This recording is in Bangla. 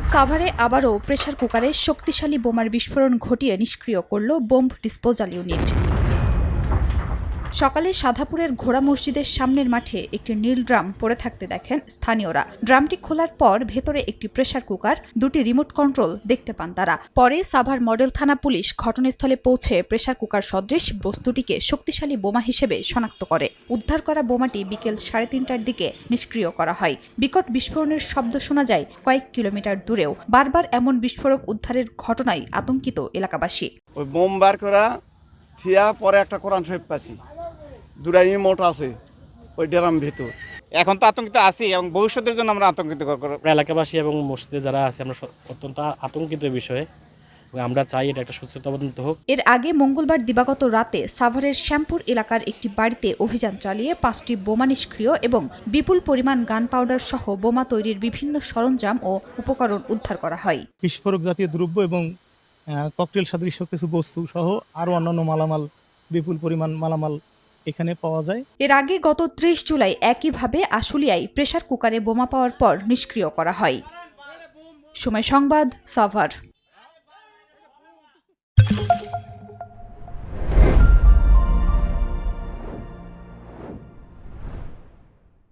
সাভারে আবারও প্রেসার কুকারে শক্তিশালী বোমার বিস্ফোরণ ঘটিয়ে নিষ্ক্রিয় করল বোম্ব ডিসপোজাল ইউনিট। সকালে সাধাপুরের ঘোড়া মসজিদের সামনের মাঠে একটি নীল ড্রাম পড়ে থাকতে দেখেন স্থানীয়রা। ড্রামটি খোলার পর ভেতরে একটি প্রেসার কুকার, দুটি রিমোট কন্ট্রোল দেখতে পান তারা। পরে সাভার মডেল থানা পুলিশ ঘটনাস্থলে পৌঁছে প্রেসার কুকার সদৃশ বস্তুটিকে শক্তিশালী বোমা হিসেবে শনাক্ত করে। উদ্ধার করা বোমাটি বিকেল 3:30টার দিকে নিষ্ক্রিয় করা হয়। বিকট বিস্ফোরণের শব্দ শোনা যায় কয়েক কিলোমিটার দূরেও। বারবার এমন বিস্ফোরক উদ্ধারের ঘটনায় আতঙ্কিত এলাকাবাসী। ওই বোম বার করা থিয়া পরে একটা কোরআন শরীফ পাচ্ছি, দুটা ইমোট আছে ওই ড্রাম ভিতর। এখন তো আতঙ্কিত আছি এবং ভবিষ্যতের জন্য আমরা আতঙ্কিত এলাকাবাসী এবং মসজিদে যারা আছে আমরা অত্যন্ত আতঙ্কিত বিষয়ে। আমরা চাই এটা একটা সুস্থ তদন্ত হোক। এর আগে মঙ্গলবার দিবাগত রাতে সাভারের শ্যামপুর এলাকার একটি বাড়িতে অভিযান চালিয়ে 5টি বোমা নিষ্ক্রিয় এবং বিপুল পরিমাণ গান পাউডার সহ বোমা তৈরির বিভিন্ন সরঞ্জাম ও উপকরণ উদ্ধার করা হয়। বিস্ফোরক জাতীয় দ্রব্য এবং ককটেল সদৃশ কিছু বস্তু সহ আরও অন্যান্য মালামাল, বিপুল পরিমাণ মালামাল এখানে পাওয়া যায়। এর আগে গত 30 জুলাই একইভাবে আশুলিয়ায় প্রেসার কুকারে বোমা পাওয়ার পর নিষ্ক্রিয় করা হয়। সময় সংবাদ, সাভার।